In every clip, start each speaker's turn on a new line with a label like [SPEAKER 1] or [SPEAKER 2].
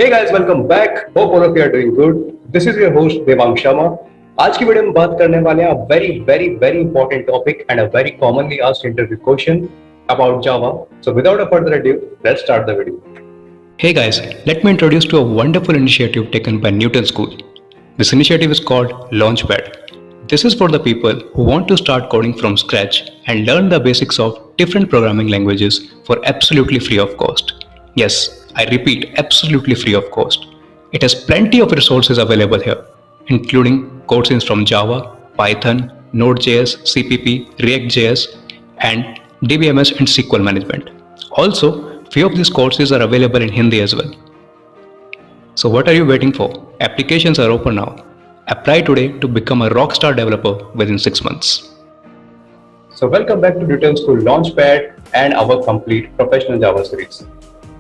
[SPEAKER 1] Hey guys, welcome back. Hope all of you are doing good. This is your host Devang Sharma. आज की video में बात करने वाले हैं very important topic and a very commonly asked interview question about Java. So without a further ado, let's start the video.
[SPEAKER 2] Hey guys, let me introduce to a wonderful initiative taken by Newton School. This initiative is called Launchpad. This is for the people who want to start coding from scratch and learn the basics of different programming languages for absolutely free of cost. Yes, I repeat, absolutely free of cost. It has plenty of resources available here, including courses from Java, Python, Node.js, CPP, React.js, and DBMS and SQL management. Also, few of these courses are available in Hindi as well. So what are you waiting for? Applications are open now. Apply today to become a rockstar developer within 6 months.
[SPEAKER 1] So welcome back to Newton School Launchpad and our complete professional Java series.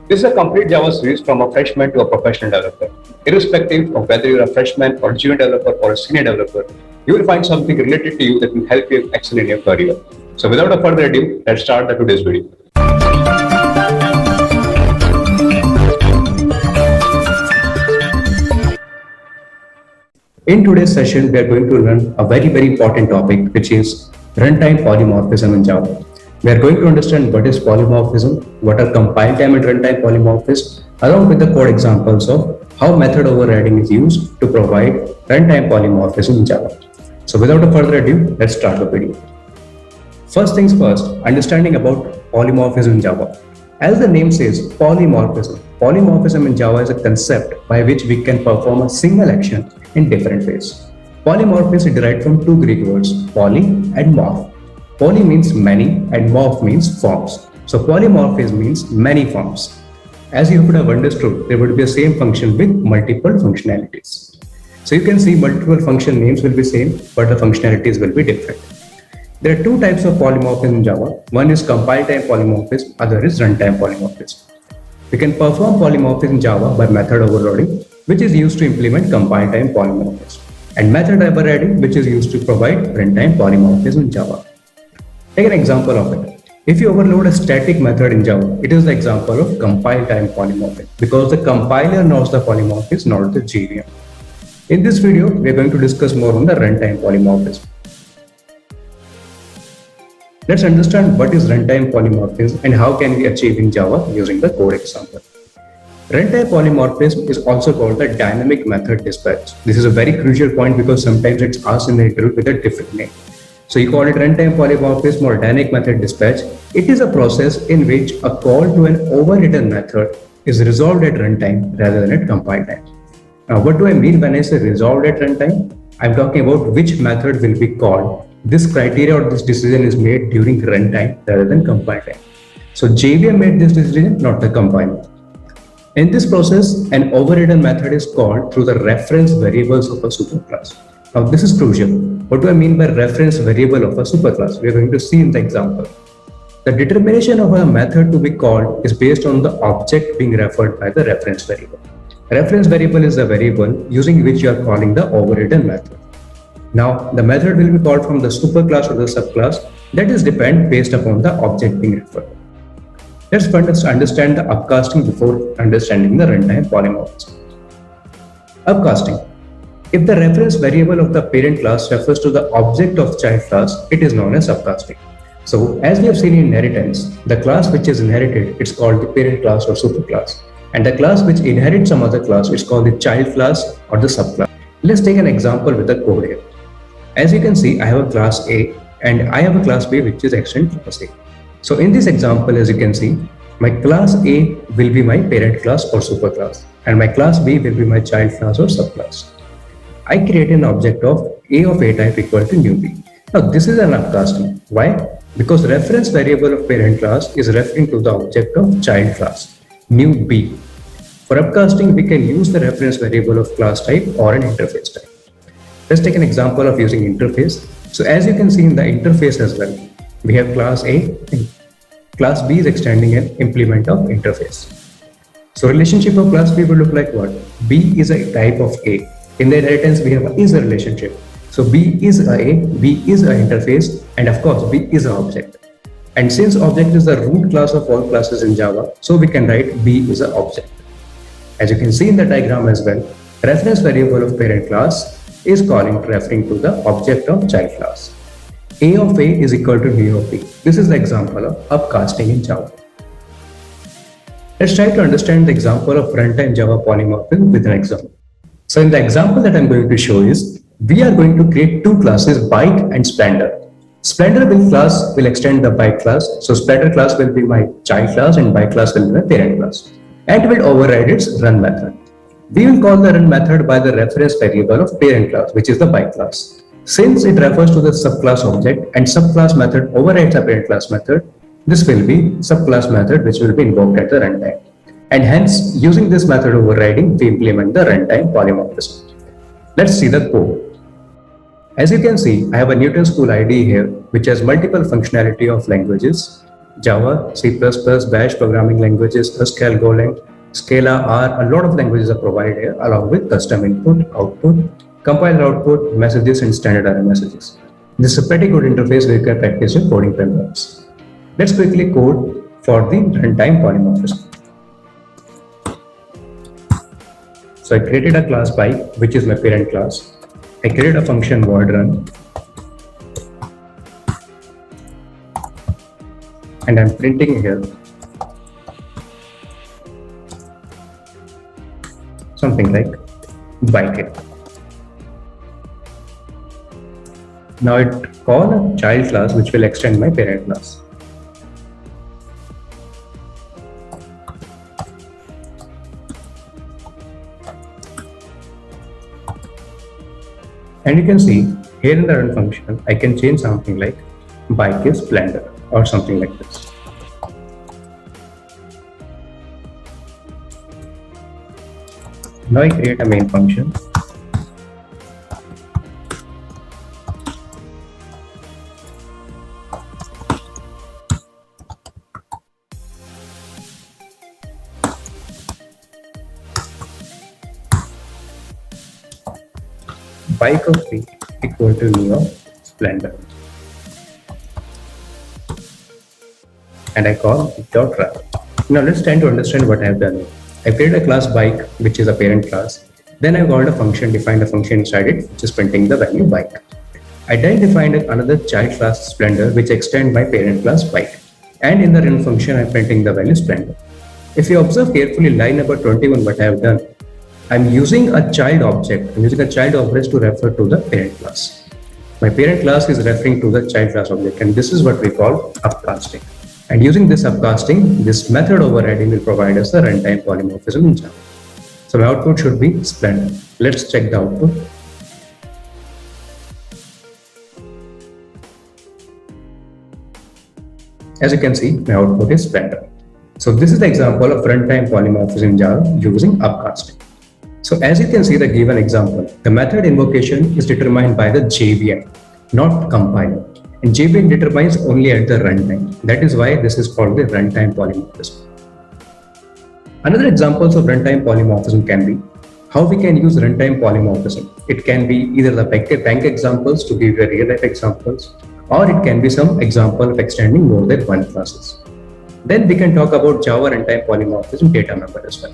[SPEAKER 1] This is a complete Java series from a freshman to a professional developer. Irrespective of whether you're a freshman or junior developer or a senior developer, you will find something related to you that will help you excel in your career. So without a further ado, let's start today's video. In today's session, we are going to learn a very important topic, which is runtime polymorphism in Java. We are going to understand what is polymorphism, what are compile time and runtime polymorphisms, along with the code examples of how method overriding is used to provide runtime polymorphism in Java. So without a further ado, let's start the video. First things first, understanding about polymorphism in Java. As the name says, polymorphism. Polymorphism in Java is a concept by which we can perform a single action in different ways. Polymorphism is derived from two Greek words, poly and morph. Poly means many and morph means forms. So polymorphism means many forms. As you would have understood, there would be a same function with multiple functionalities. So you can see multiple function names will be same, but the functionalities will be different. There are two types of polymorphism in Java. One is compile time polymorphism, other is runtime polymorphism. We can perform polymorphism in Java by method overloading, which is used to implement compile time polymorphism, and method overriding, which is used to provide runtime polymorphism in Java. Take an example of it. If you overload a static method in Java, it is the example of compile time polymorphism because the compiler knows the polymorphism, not the JVM. In this video, we are going to discuss more on the runtime polymorphism. Let's understand what is runtime polymorphism and how can we achieve in Java using the code example. Runtime polymorphism is also called the dynamic method dispatch. This is a very crucial point because sometimes it's asked in the interview with a different name. So you call it runtime polymorphism or dynamic method dispatch. It is a process in which a call to an overridden method is resolved at runtime rather than at compile time. Now, what do I mean when I say resolved at runtime? I'm talking about which method will be called. This criteria or this decision is made during runtime rather than compile time. So JVM made this decision, not the compiler. In this process, an overridden method is called through the reference variables of a superclass. Now this is crucial. What do I mean by reference variable of a superclass? We are going to see in the example. The determination of a method to be called is based on the object being referred by the reference variable. Reference variable is the variable using which you are calling the overridden method. Now the method will be called from the superclass or the subclass, that is depend based upon the object being referred. Let's first understand the upcasting before understanding the runtime polymorphism. Upcasting. If the reference variable of the parent class refers to the object of child class, it is known as upcasting. So as we have seen in inheritance, the class which is inherited, it's called the parent class or superclass. And the class which inherits some other class, it's called the child class or the subclass. Let's take an example with the code here. As you can see, I have a class A and I have a class B which is extended class A. So in this example, as you can see, my class A will be my parent class or superclass and my class B will be my child class or subclass. I create an object of A of A type equal to new B. Now this is an upcasting. Why? Because reference variable of parent class is referring to the object of child class, new B. For upcasting, we can use the reference variable of class type or an interface type. Let's take an example of using interface. So as you can see in the interface as well, we have class A and class B is extending an implement of interface. So relationship of class B will look like what? B is a type of A. In the inheritance, we have a is a relationship. So B is a, B is an interface, and of course, B is an object. And since object is the root class of all classes in Java, so we can write B is an object. As you can see in the diagram as well, reference variable of parent class is referring to the object of child class. A of A is equal to B of B. This is the example of upcasting in Java. Let's try to understand the example of runtime Java polymorphism with an example. So in the example that I'm going to show is, we are going to create two classes, Bike and Splendor. Splendor class will extend the Bike class. So Splendor class will be my child class and Bike class will be my parent class. And will override its run method. We will call the run method by the reference variable of parent class, which is the Bike class. Since it refers to the subclass object and subclass method overrides the parent class method, this will be subclass method which will be invoked at the runtime. And hence, using this method overriding, we implement the runtime polymorphism. Let's see the code. As you can see, I have a Newton School IDE here, which has multiple functionality of languages: Java, C++, Bash programming languages, Haskell, Golang, Scala, R. A lot of languages are provided here, along with custom input, output, compiler output, messages, and standard error messages. This is a pretty good interface where you can practice your coding frameworks. Let's quickly code for the runtime polymorphism. So I created a class Bike, which is my parent class. I created a function void run, and I'm printing here something like Bike. Now it call a child class which will extend my parent class. And you can see here in the run function, I can change something like Bike is Splendor or something like this. Now I create a main function. Bike of B equal to new of Splendor. And I call dot run. Now let's try to understand what I have done. I created a class Bike, which is a parent class. Then I called a function, defined a function inside it, which is printing the value Bike. I then defined another child class Splendor, which extends my parent class Bike. And in the run function, I'm printing the value Splendor. If you observe carefully line number 21, what I have done, I'm using a child object. I'm using a child object to refer to the parent class. My parent class is referring to the child class object, and this is what we call upcasting. And using this upcasting, this method overriding will provide us a runtime polymorphism in Java. So my output should be Splendor. Let's check the output. As you can see, my output is Splendor. So this is the example of runtime polymorphism in Java using upcasting. So as you can see the given example, the method invocation is determined by the JVM, not compiler. And JVM determines only at the runtime. That is why this is called the runtime polymorphism. Another examples of runtime polymorphism can be how we can use runtime polymorphism. It can be either the bank examples to give you real life examples, or it can be some example of extending more than one classes. Then we can talk about Java runtime polymorphism data member as well.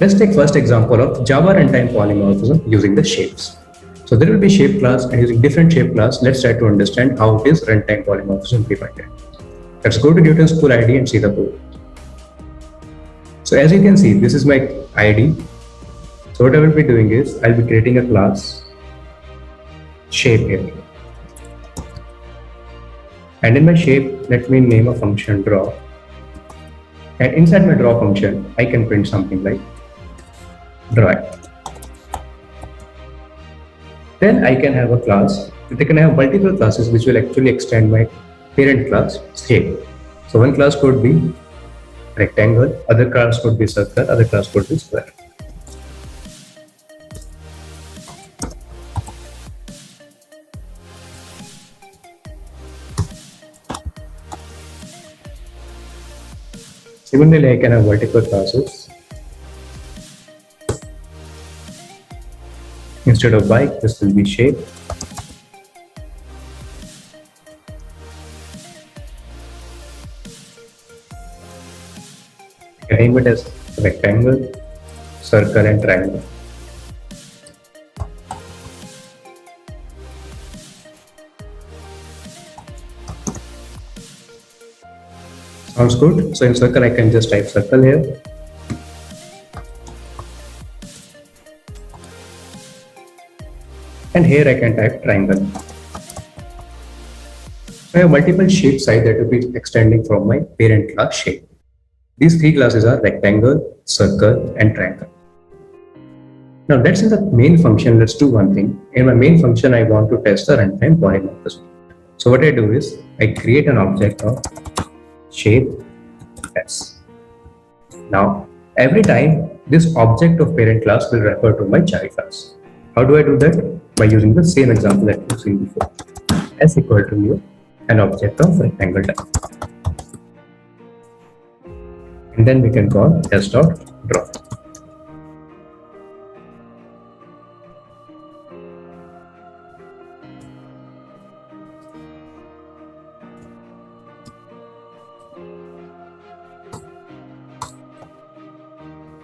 [SPEAKER 1] Let's take first example of Java runtime polymorphism using the shapes. So there will be shape class, and using different shape class, let's try to understand how it is runtime polymorphism implemented. Let's go to Newton School IDE and see the code. So as you can see, this is my ID. So what I will be doing is, I'll be creating a class shape here. And in my shape, let me name a function draw. And inside my draw function, I can print something like draw. Then I can have a class. They can have multiple classes which will actually extend my parent class shape. So one class could be rectangle, other class could be circle, other class could be square. Similarly, I can have vertical classes. Instead of bike, this will be shape. I can name it as rectangle. circle and triangle. Sounds good. So in circle, I can just type circle here. And here I can type triangle. I have multiple shape size that will be extending from my parent class shape. These three classes are rectangle, circle, and triangle. Now let's in the main function, let's do one thing. In my main function, I want to test the runtime polymorphism. So what I do is I create an object of shape S. Now every time this object of parent class will refer to my child class. How do I do that? By using the same example that we've seen before. S equal to new, an object of rectangle type. And then we can call s.draw.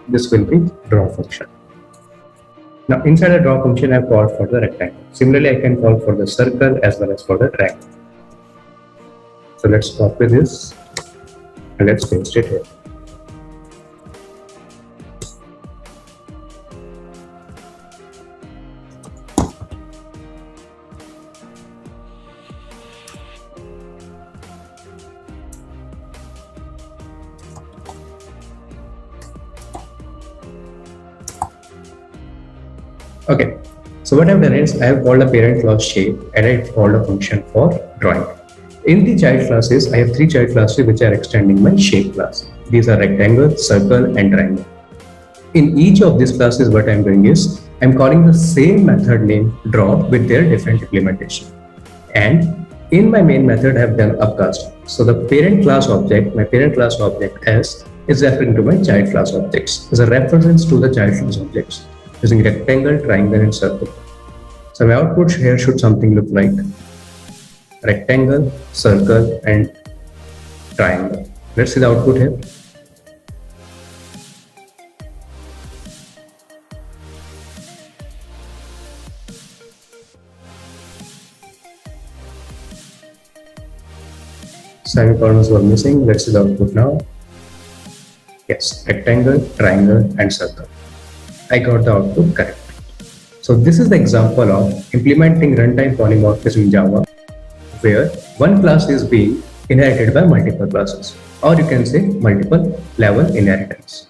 [SPEAKER 1] This will be draw function. Now inside the draw function, I've called for the rectangle. Similarly, I can call for the circle as well as for the triangle. So let's copy this and let's paste it here. Okay, so what I've done is I have called a parent class shape and I've called a function for drawing. In the child classes, I have three child classes which are extending my shape class. These are rectangle, circle, and triangle. In each of these classes, what I'm doing is I'm calling the same method name draw with their different implementation. And in my main method, I have done upcast. So the parent class object, my parent class object S, is referring to my child class objects. As a reference to the child class objects using rectangle, triangle, and circle. So my output here should something look like rectangle, circle, and triangle. Let's see the output here. Semicolons were missing. Let's see the output now. Yes, rectangle, triangle, and circle. I got the output correct. So this is the example of implementing runtime polymorphism in Java, where one class is being inherited by multiple classes, or you can say multiple level inheritance.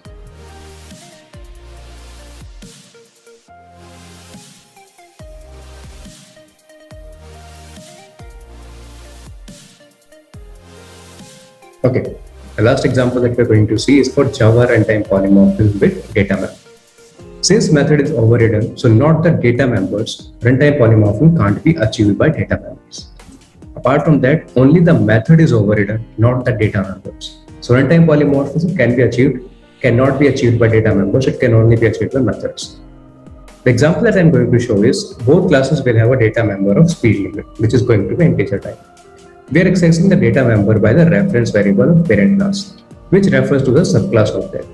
[SPEAKER 1] Okay, the last example that we're going to see is for Java runtime polymorphism with data member. Since method is overridden, so not the data members, runtime polymorphism can't be achieved by data members. Apart from that, only the method is overridden, not the data members. So runtime polymorphism cannot be achieved by data members, it can only be achieved by methods. The example that I'm going to show is both classes will have a data member of speed limit, which is going to be integer type. We are accessing the data member by the reference variable of parent class, which refers to the subclass of that.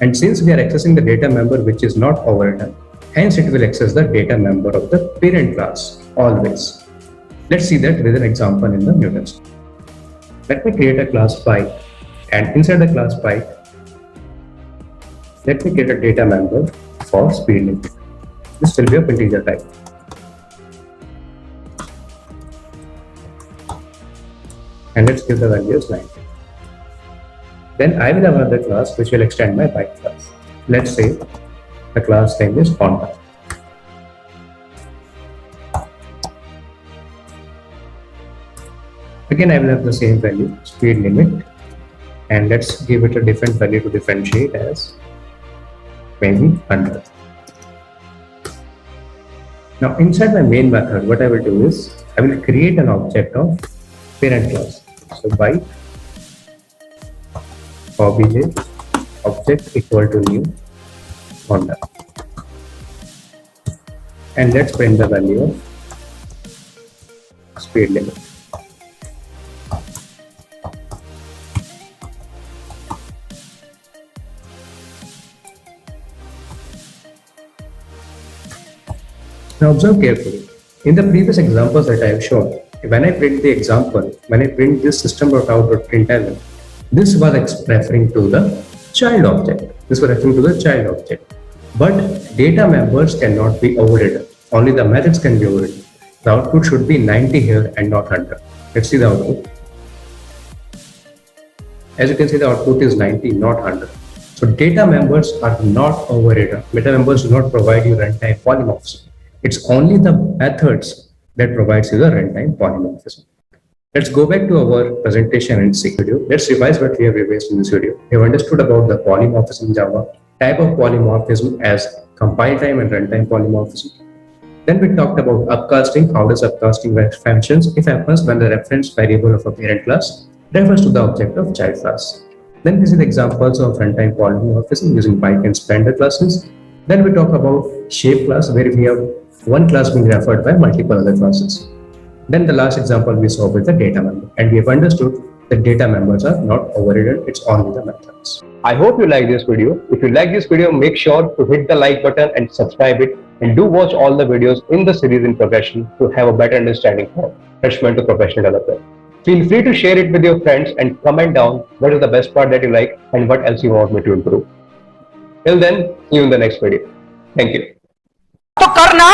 [SPEAKER 1] And since we are accessing the data member which is not overridden, hence it will access the data member of the parent class always. Let's see that with an example in the Newton's. Let me create a class bike, and inside the class bike, let me create a data member for speed limit. This will be of integer type. And let's give the value as 9. Then I will have another class which will extend my bike class. Let's say the class name is Honda. Again, I will have the same value, speed limit, and let's give it a different value to differentiate as maybe 100. Now inside my main method, what I will do is I will create an object of parent class. So bike obj object equal to new Honda, and let's print the value of speed limit. Now observe carefully. In the previous examples that I have shown, when I print the example, when I print this system.out.println, this was referring to the child object. This was referring to the child object. But data members cannot be overridden. Only the methods can be overridden. The output should be 90 here and not 100. Let's see the output. As you can see, the output is 90, not 100. So data members are not overridden. Data members do not provide you runtime polymorphs. It's only the methods that provides you the runtime polymorphism. Let's go back to our presentation and see video. Let's revise what we have revised in this video. We have understood about the polymorphism in Java, type of polymorphism as compile time and runtime polymorphism. Then we talked about upcasting. How does upcasting functions? It happens when the reference variable of a parent class refers to the object of child class. Then we see the examples of runtime polymorphism using bike and splendor classes. Then we talk about shape class, where we have one class being referred by multiple other classes. Then the last example we saw with the data member, and we have understood that data members are not overridden, it's only the methods. I hope you like this video. If you like this video, make sure to hit the like button and subscribe it, and do watch all the videos in the series in progression to have a better understanding of attachment to professional developer. Feel free to share it with your friends and comment down what is the best part that you like and what else you want me to improve. Till then, see you in the next video. Thank you.
[SPEAKER 3] तो करना